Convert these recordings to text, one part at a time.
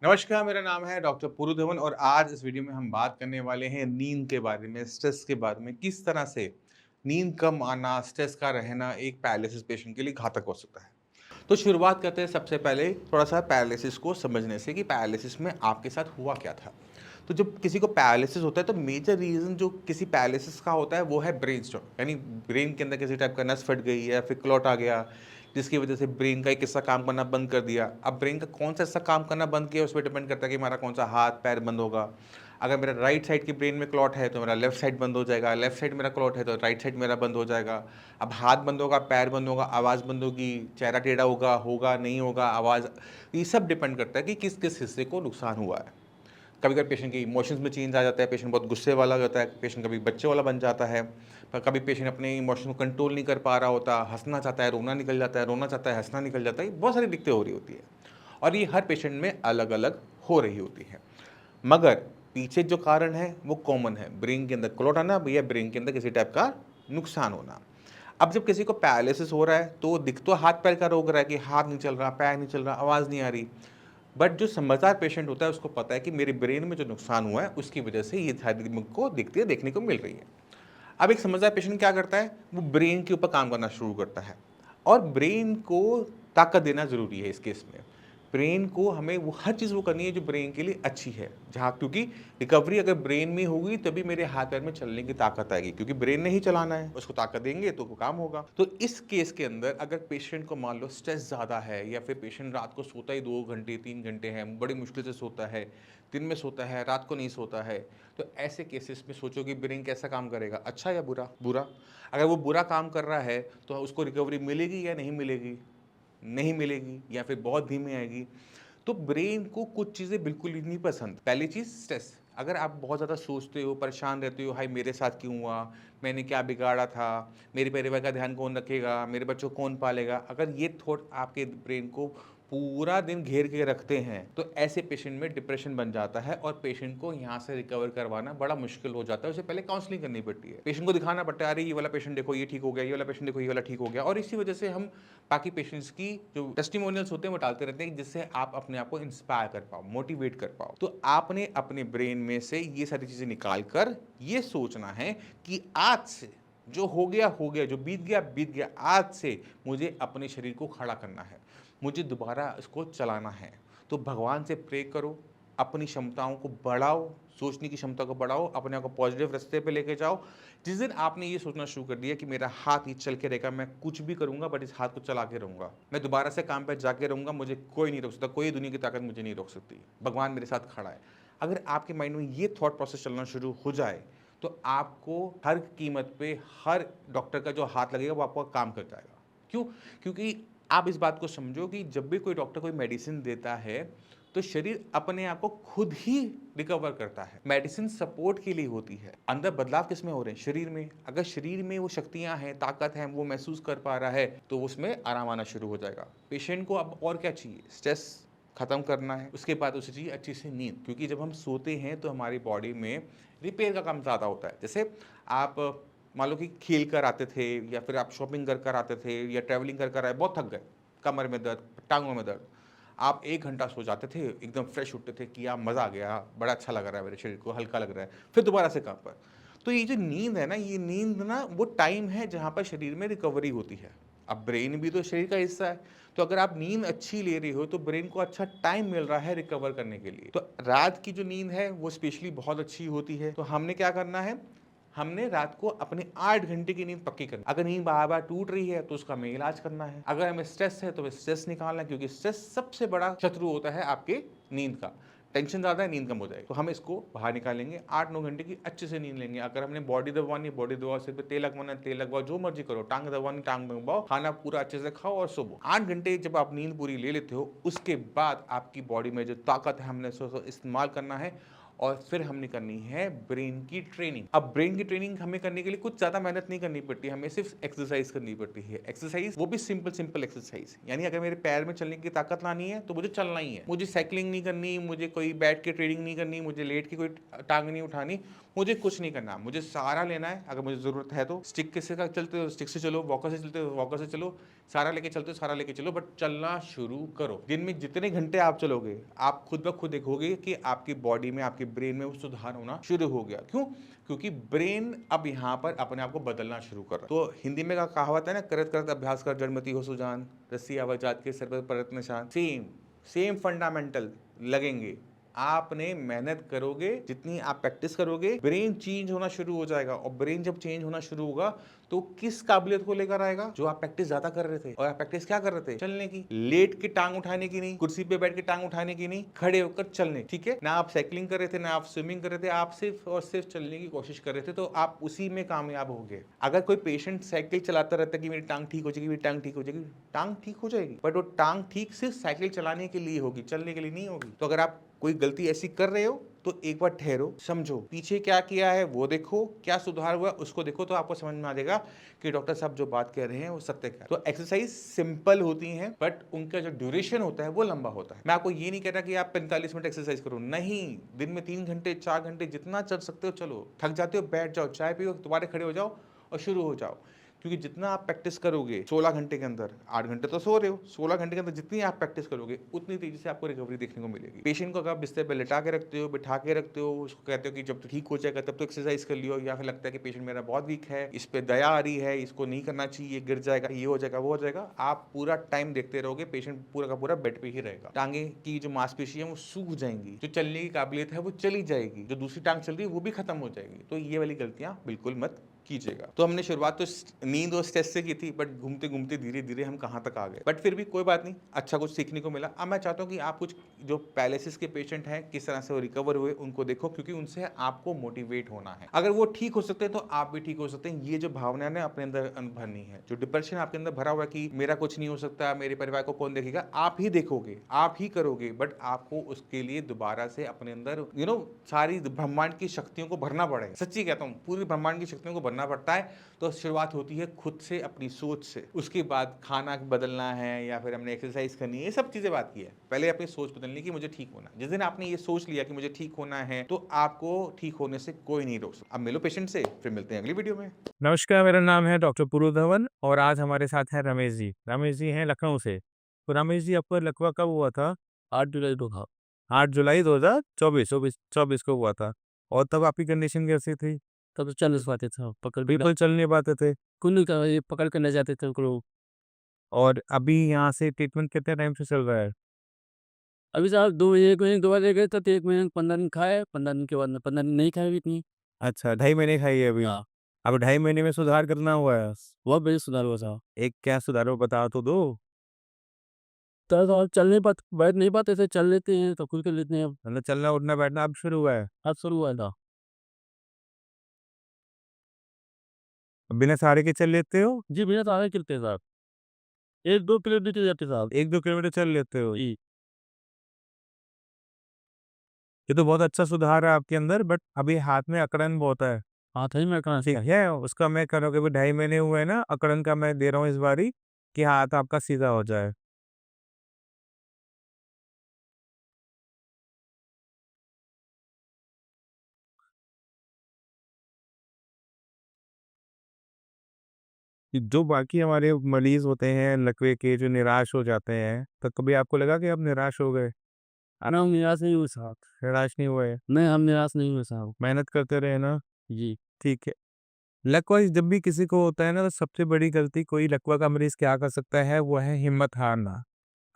नमस्कार, मेरा नाम है डॉक्टर पुरु धवन और आज इस वीडियो में हम बात करने वाले हैं नींद के बारे में, स्ट्रेस के बारे में, किस तरह से नींद कम आना, स्ट्रेस का रहना एक पैरालिसिस पेशेंट के लिए घातक हो सकता है। तो शुरुआत करते हैं सबसे पहले थोड़ा-सा पैरालिसिस को समझने से कि पैरालिसिस में आपके साथ हुआ क्या था? तो जब किसी को पैरालिसिस होता है तो मेजर रीज़न जो किसी पैरालिसिस का होता है वो है ब्रेन स्ट्रोक, यानी ब्रेन के अंदर किसी टाइप का नस फट गई या फिर क्लॉट आ गया, जिसकी वजह से ब्रेन का एक हिस्सा काम करना बंद कर दिया। अब ब्रेन का कौन-सा हिस्सा काम करना बंद किया उस पे डिपेंड करता है कि हमारा कौन-सा हाथ-पैर बंद होगा। अगर मेरा राइट साइड की ब्रेन में क्लॉट है तो मेरा लेफ्ट साइड बंद हो जाएगा, लेफ्ट साइड मेरा क्लॉट है तो राइट साइड मेरा बंद हो जाएगा। अब हाथ बंद होगा, पैर बंद होगा, आवाज़ बंद होगी, चेहरा टेढ़ा होगा, होगा, नहीं होगा, आवाज़ ये सब डिपेंड करता है कि किस-किस हिस्से को नुकसान हुआ है। कभी-कभी पेशेंट के इमोशंस में चेंज आ जाता है, पेशेंट बहुत गुस्से वाला हो जाता है, पेशेंट कभी बच्चे वाला बन जाता है, पर कभी पेशेंट अपने इमोशन को कंट्रोल नहीं कर पा रहा होता, हँसना चाहता है, रोना निकल जाता है, रोना चाहता है, हँसना निकल जाता है, बहुत सारी दिक्कतें हो रही होती है और ये हर पेशेंट में अलग-अलग हो रही होती है। मगर पीछे जो कारण है वो कॉमन है, ब्रेन के अंदर क्लॉट आना या ब्रेन के अंदर किसी टाइप का नुकसान होना। अब जब किसी को पैरालिसिस हो रहा है तो दिख तो हाथ-पैर का रोग रहा है कि हाथ नहीं चल रहा, पैर नहीं चल रहा, आवाज़ नहीं आ रही। बट जो समझदार पेशेंट होता है उसको पता है कि मेरे ब्रेन में जो नुकसान हुआ है उसकी वजह से ये सारी मुझको दिखती है, देखने को मिल रही है। अब एक समझदार पेशेंट क्या करता है, वो ब्रेन के ऊपर काम करना शुरू करता है और ब्रेन को ताकत देना ज़रूरी है इस केस में। ब्रेन को हमें वो हर चीज़ वो करनी है जो ब्रेन के लिए अच्छी है, जहाँ क्योंकि रिकवरी अगर ब्रेन में होगी तभी मेरे हाथ-पैर में चलने की ताकत आएगी, क्योंकि ब्रेन ने ही चलाना है, उसको ताकत देंगे तो वो काम होगा। तो इस केस के अंदर अगर पेशेंट को मान लो स्ट्रेस ज़्यादा है या फिर पेशेंट रात को सोता ही 2 घंटे, 3 घंटे है, बड़ी मुश्किल से सोता है, दिन में सोता है, रात को नहीं सोता है, तो ऐसे केसेस में सोचो कि ब्रेन कैसा काम करेगा, अच्छा या बुरा? बुरा। अगर वो बुरा काम कर रहा है तो उसको रिकवरी मिलेगी या नहीं मिलेगी? नहीं मिलेगी या फिर बहुत धीमी आएगी। तो ब्रेन को कुछ चीज़ें बिल्कुल ही नहीं पसंद। पहली चीज़ स्ट्रेस, अगर आप बहुत ज़्यादा सोचते हो, परेशान रहते हो, हाय मेरे साथ क्यों हुआ? मैंने क्या बिगाड़ा था? मेरे परिवार का ध्यान कौन रखेगा? मेरे बच्चों को कौन पालेगा? अगर ये थॉट आपके ब्रेन को पूरा दिन घेर के रखते हैं, तो ऐसे पेशेंट में डिप्रेशन बन जाता है और पेशेंट को यहाँ से रिकवर करवाना बड़ा मुश्किल हो जाता है। उसे पहले काउंसलिंग करनी पड़ती है। पेशेंट को दिखाना पड़ता है, अरे ये वाला पेशेंट देखो ये ठीक हो गया, ये वाला पेशेंट देखो ये वाला ठीक हो गया और इसी वजह से हम बाकी पेशेंट्स की जो टेस्टिमोनियल्स होते हैं वो डालते रहते हैं जिससे आप अपने आप को इंस्पायर कर पाओ, मोटिवेट कर पाओ। तो आपने अपने ब्रेन में से ये सारी चीज़ें निकाल कर ये सोचना है कि आज से जो हो गया, जो बीत गया, आज से मुझे अपने शरीर को खड़ा करना है, मुझे दोबारा इसको चलाना है। तो भगवान से प्रे करो, अपनी क्षमताओं को बढ़ाओ, सोचने की क्षमता को बढ़ाओ, अपने आप को पॉजिटिव रास्ते पे लेके जाओ। जिस दिन आपने ये सोचना शुरू कर दिया कि मेरा हाथ ये चल के रहेगा, मैं कुछ भी करूँगा बट इस हाथ को चला के रहूँगा, मैं दोबारा से काम पे जाके रहूँगा, मुझे कोई नहीं रोक सकता, कोई दुनिया की ताकत मुझे नहीं रोक सकती, भगवान मेरे साथ खड़ा है। अगर आपके माइंड में ये थॉट प्रोसेस चलना शुरू हो जाए, तो आपको हर कीमत पे हर डॉक्टर का जो हाथ लगेगा वो आपका काम कर जाएगा। क्यों? क्योंकि आप इस बात को समझो कि जब भी कोई डॉक्टर कोई मेडिसिन देता है, तो शरीर अपने आप को खुद ही रिकवर करता है। मेडिसिन सपोर्ट के लिए होती है। अंदर बदलाव किसमें हो रहे हैं? शरीर में। अगर शरीर में वो शक्तियाँ हैं, ताकत है, वो महसूस कर पा रहा है, तो उसमें आराम आना शुरू हो जाएगा। पेशेंट को अब और क्या चाहिए? स्ट्रेस खत्म करना है, उसके बाद उसे चाहिए अच्छी सी नींद, क्योंकि जब हम सोते हैं तो हमारी बॉडी में रिपेयर का काम ज़्यादा होता है। जैसे आप मान लो कि खेल कर आते थे या फिर आप शॉपिंग कर कर आते थे या ट्रैवलिंग कर कर आए, बहुत थक गए, कमर में दर्द, टांगों में दर्द, आप 1 घंटा सो जाते थे, एकदम फ्रेश उठते थे कि यार मज़ा आ गया, बड़ा अच्छा लग रहा है, मेरे शरीर को हल्का लग रहा है, फिर दोबारा से काम पर। तो ये जो नींद है ना, ये नींद ना वो टाइम है जहाँ पर शरीर में रिकवरी होती है। अब ब्रेन भी तो शरीर का हिस्सा है, तो अगर आप नींद अच्छी ले रहे हो तो ब्रेन को अच्छा टाइम मिल रहा है रिकवर करने के लिए। तो रात की जो नींद है वो स्पेशली बहुत अच्छी होती है। तो हमने क्या करना है, हमने रात को अपने 8 घंटे की नींद पक्की करनी। अगर नींद बार-बार टूट रही है तो उसका हमें इलाज करना है। अगर हमें स्ट्रेस है तो हमें स्ट्रेस निकालना है, क्योंकि स्ट्रेस सबसे बड़ा शत्रु होता है आपके नींद का। टेंशन ज़्यादा है, नींद कम हो जाएगी। तो हम इसको बाहर निकालेंगे, 8-9 घंटे की अच्छे से नींद लेंगे। अगर हमने बॉडी दबानी है, बॉडी दबाओ, सिर पे तेल लगवाना है, तेल लगवाओ, जो मर्ज़ी करो। टाँग दबानी, टाँग दबाओ, खाना पूरा अच्छे से खाओ और सोवो। 8 घंटे जब आप नींद पूरी ले लेते हो, उसके बाद आपकी बॉडी में जो ताकत है हमने सो इस्तेमाल करना है और फिर हमने करनी है ब्रेन की ट्रेनिंग। अब ब्रेन की ट्रेनिंग हमें करने के लिए कुछ ज़्यादा मेहनत नहीं करनी पड़ती, हमें सिर्फ एक्सरसाइज करनी पड़ती है। एक्सरसाइज वो भी सिंपल सिंपल एक्सरसाइज, यानी अगर मेरे पैर में चलने की ताकत लानी है तो मुझे चलना ही है, मुझे साइकिलिंग नहीं करनी, मुझे कोई बैठ के ट्रेनिंग नहीं करनी, मुझे लेट के कोई टांग नहीं उठानी, मुझे कुछ नहीं करना, मुझे सहारा लेना है। अगर मुझे ज़रूरत है तो स्टिक के से चलते हो स्टिक से चलो, वॉकर से चलते हो वॉकर से चलो, सहारा लेके चलते हो सहारा लेके चलो, बट चलना शुरू करो। दिन में जितने घंटे आप चलोगे, आप खुद ब खुद देखोगे कि आपकी बॉडी में, आपके ब्रेन में वो सुधार होना शुरू हो गया। क्यों? क्योंकि ब्रेन अब यहाँ पर अपने आप को बदलना शुरू कर रहा है। तो हिंदी में का कहावत है ना, करत करत अभ्यास कर जड़मती हो सुजान, रस्सी आवाजात के सर पर परत निशान। सेम सेम फंडामेंटल लगेंगे। आपने मेहनत करोगे, जितनी आप प्रैक्टिस करोगे, ब्रेन चेंज होना शुरू हो जाएगा। और ब्रेन जब चेंज होना शुरू होगा तो किस काबिलियत को लेकर आएगा? जो आप प्रैक्टिस ज्यादा कर रहे थे। और आप प्रैक्टिस क्या कर रहे थे? चलने की। लेट के टांग उठाने की नहीं, कुर्सी पे बैठ के टांग उठाने की नहीं, खड़े होकर चलने। ठीक है ना? आप साइकिलिंग कर रहे थे, ना आप स्विमिंग कर रहे थे, आप सिर्फ और सिर्फ चलने की कोशिश कर रहे थे, तो आप उसी में कामयाब हो गए। अगर कोई पेशेंट साइकिल चलाता रहता है कि मेरी टांग ठीक हो जाएगी, मेरी टांग ठीक हो जाएगी, टांग ठीक हो जाएगी, बट वो टांग ठीक सिर्फ साइकिल चलाने के लिए होगी, चलने के लिए नहीं होगी। तो अगर आप कोई गलती ऐसी कर रहे हो तो एक बार ठहरो, समझो, पीछे क्या किया है वो देखो, क्या सुधार हुआ उसको देखो, तो आपको समझ में आ जाएगा कि डॉक्टर साहब जो बात कह रहे हैं वो सत्य क्या है। तो एक्सरसाइज सिंपल होती हैं, बट उनका जो ड्यूरेशन होता है वो लंबा होता है। मैं आपको ये नहीं कह रहा कि आप 45 मिनट एक्सरसाइज करो, नहीं, दिन में 3 घंटे 4 घंटे जितना चल सकते हो चलो। थक जाते हो बैठ जाओ, चाय पियो, दोबारा खड़े हो जाओ और शुरू हो जाओ। क्योंकि जितना आप प्रैक्टिस करोगे 16 घंटे के अंदर, 8 घंटे तो सो रहे हो, 16 घंटे के अंदर जितनी आप प्रैक्टिस करोगे उतनी तेजी से आपको रिकवरी देखने को मिलेगी। पेशेंट को अगर बिस्तर पे लिटा के रखते हो, बिठा के रखते हो, उसको कहते हो कि जब तो ठीक हो जाएगा तब तो एक्सरसाइज कर लियो, या फिर लगता है कि पेशेंट मेरा बहुत वीक है, इस पे दया आ रही है, इसको नहीं करना चाहिए, गिर जाएगा, ये हो जाएगा वो हो जाएगा, आप पूरा टाइम देखते रहोगे, पेशेंट पूरा का पूरा बेड पे ही रहेगा। टांगे की जो मांसपेशी है वो सूख जाएंगी, जो चलने की काबिलियत है वो चली जाएगी, जो दूसरी टांग चल रही है वो भी खत्म हो जाएगी। तो ये वाली गलतियां बिल्कुल मत कीजिएगा। तो हमने शुरुआत तो नींद और स्ट्रेस से की थी, बट घूमते घूमते धीरे धीरे हम कहाँ तक आ गए, बट फिर भी कोई बात नहीं, अच्छा कुछ सीखने को मिला। अब मैं चाहता हूँ कि आप कुछ जो पैरालिसिस के पेशेंट हैं किस तरह से वो रिकवर हुए उनको देखो, क्योंकि उनसे आपको मोटिवेट होना है। अगर वो ठीक हो सकते हैं तो आप भी ठीक हो सकते हैं। ये जो भावना है अपने अंदर भरनी है, जो डिप्रेशन आपके अंदर भरा हुआ है कि मेरा कुछ नहीं हो सकता, मेरे परिवार को कौन देखेगा, आप ही देखोगे, आप ही करोगे, बट आपको उसके लिए दोबारा से अपने अंदर सारी ब्रह्मांड की शक्तियों को भरना पड़ेगा। सच्ची कहता हूँ, पूरी ब्रह्मांड की शक्तियों को भरना पड़ता है। तो शुरुआत होती है खुद से, अपनी सोच से, उसके बाद खाना बदलना है या फिर हमने एक्सरसाइज करनी है, ये सब चीजें बात की है। पहले अपनी सोच बदलनी कि मुझे ठीक होना। जिस दिन आपने ये सोच लिया कि मुझे ठीक होना है तो आपको ठीक होने से कोई नहीं रोक सकता। अब मिलो पेशेंट से, फिर मिलते हैं अगली वीडियो में। नमस्कार, मेरा नाम है डॉक्टर पुरु धवन और आज हमारे साथ हैं रमेश जी। रमेश जी हैं लखनऊ से। तो रमेश जी, आपका लकवा कब हुआ था? 8 जुलाई को था। 8 जुलाई 2024 को हुआ था। और तब आपकी कंडीशन कैसी थी? तब तो चल नहीं पाते थे, पकड़ भी बिल्कुल चल नहीं पाते थे। कुल्लू का ये पकड़ कर ले जाते थे उनको लोग। और अभी यहाँ से ट्रीटमेंट कितने टाइम से चल रहा है? अभी साहब 2 महीने 1 महीने 2 बार ले गए थे, तो 1 महीने 15 दिन खाए, 15 दिन के बाद में 15 दिन नहीं खाए भी इतनी। अच्छा, 2.5 महीने खाई है अभी। हाँ, अब 2.5 महीने में सुधार कितना हुआ है? बहुत बड़ी सुधार हुआ साहब। एक क्या सुधार हुआ बता तो दो। तो साहब चल नहीं पाते, बैठ नहीं पाते थे, चल लेते हैं तो खुल कर लेते हैं अब। मतलब चलना उठना बैठना अब शुरू हुआ है। अब शुरू हुआ था। अब बिना सहारे के चल लेते हो? जी, बिना सहारे चलते हैं साहब। 1-2 किलोमीटर चले जाते साहब। 1-2 किलोमीटर चल लेते हो। जी, ये तो बहुत अच्छा सुधार है आपके अंदर, बट अभी हाथ में अकड़न बहुत है। हाथ ही में कहाँ ठीक से। है, उसका मैं कर रहा हूँ कि अभी 2.5 महीने हुए हैं ना, अकड़न का मैं दे रहा हूँ इस बारी कि हाथ आपका सीधा हो जाए। कि जो बाकी हमारे मरीज़ होते हैं लकवे के, जो निराश हो जाते हैं, तो कभी आपको लगा कि आप निराश हो गए? अरे हम निराश नहीं हुए साहब। निराश नहीं हुए, नहीं, हम निराश नहीं हुए साहब। मेहनत करते रहे ना? जी, ठीक है। लकवा जब भी किसी को होता है ना, तो सबसे बड़ी गलती कोई लकवा का मरीज़ क्या कर सकता है, वो है हिम्मत हारना।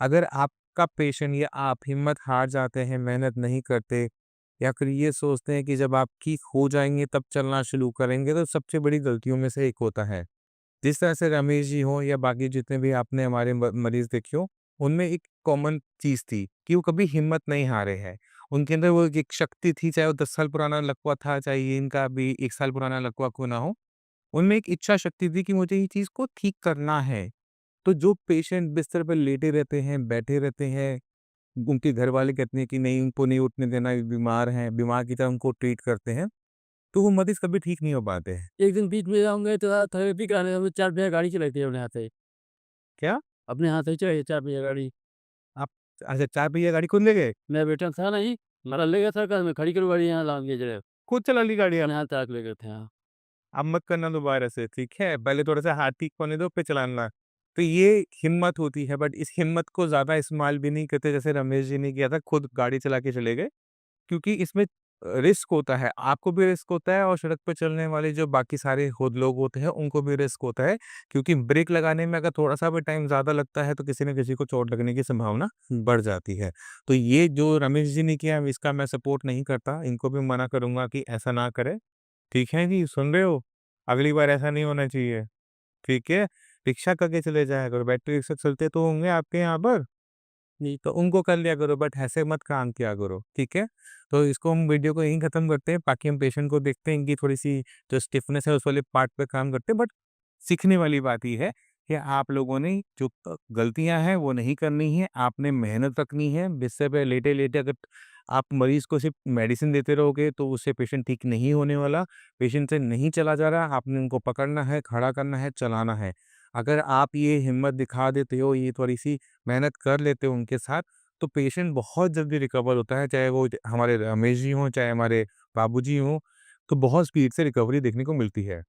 अगर आपका पेशेंट या आप हिम्मत हार जाते हैं, मेहनत नहीं करते या फिर ये सोचते हैं कि जब आप ठीक हो जाएँगे तब चलना शुरू करेंगे, तो सबसे बड़ी गलतियों में से एक होता है। जिस तरह से रमेश जी हों या बाकी जितने भी आपने हमारे मरीज़ देखे हों, उनमें एक कॉमन चीज़ थी कि वो कभी हिम्मत नहीं हारे हैं। उनके अंदर वो एक शक्ति थी, चाहे वो 10 साल पुराना लकवा था, चाहे ये इनका अभी 1 साल पुराना लकवा क्यों ना हो। उनमें एक इच्छा शक्ति थी कि मुझे ये चीज़ को ठीक करना है। तो जो पेशेंट बिस्तर पे लेटे रहते हैं, बैठे रहते हैं, उनके घर वाले कहते हैं कि नहीं उनको नहीं उठने देना, ये बीमार हैं, बीमार की तरह उनको ट्रीट करते हैं, तो वो मरीज़ कभी ठीक नहीं हो पाते हैं। एक दिन बीच में जाऊँगे तो थेरेपी कराने हम 4 पहिया गाड़ी चलाई थी अपने हाथ से। क्या? अपने हाथ से चलाई 4 पहिया गाड़ी। आप अच्छा 4 पहिया गाड़ी खुद ले गए? मेरा बेटा था नहीं, मेरा ले गया था कहा मैं खड़ी करो गाड़ी यहाँ लान के जरा। खुद चला ली गाड़ी आप? अपने हाथ तक ले गए थे हाँ। अब मत करना दोबारा से, ठीक है? पहले थोड़ा-सा हाथ ठीक होने दो फिर चलाना। तो ये हिम्मत होती है बट इस हिम्मत को ज़्यादा इस्तेमाल भी नहीं करते जैसे रमेश जी ने किया था, खुद गाड़ी चला के चले गए। क्योंकि इसमें रिस्क होता है, आपको भी रिस्क होता है और सड़क पे चलने वाले जो बाकी सारे खुद लोग होते हैं, उनको भी रिस्क होता है। क्योंकि ब्रेक लगाने में अगर थोड़ा-सा भी टाइम ज़्यादा लगता है, तो किसी न किसी को चोट लगने की संभावना बढ़ जाती है। तो ये जो रमेश जी ने किया, इसका मैं सपोर्ट नहीं करता। इनको भी मना करूँगा कि ऐसा ना करें। ठीक है जी, सुन रहे हो? अगली बार ऐसा नहीं होना चाहिए, ठीक है? रिक्शा करके चले जाया करो, बैटरी रिक्शा चलते तो होंगे आपके यहाँ पर। नहीं तो उनको कर लिया करो बट ऐसे मत काम किया करो, ठीक है? तो इसको हम वीडियो को यहीं खत्म करते हैं, बाकी हम पेशेंट को देखते हैं, इनकी थोड़ी-सी जो स्टिफनेस है उस वाले पार्ट पे काम करते हैं बट सीखने वाली बात ये है कि आप लोगों ने जो गलतियाँ हैं वो नहीं करनी है, आपने मेहनत रखनी है, बिस्तर पे लेटे-लेटे अगर आप मरीज़ को सिर्फ़ मेडिसिन देते रहोगे तो उससे पेशेंट ठीक नहीं होने वाला, पेशेंट से नहीं चला जा रहा, आपने उनको पकड़ना है, खड़ा करना है, चलाना है। अगर आप ये हिम्मत दिखा देते हो, ये थोड़ी-सी मेहनत कर लेते हो उनके साथ, तो पेशेंट बहुत जल्दी रिकवर होता है, चाहे वो हमारे रमेश जी हों, चाहे हमारे बाबूजी हों, तो बहुत स्पीड से रिकवरी देखने को मिलती है।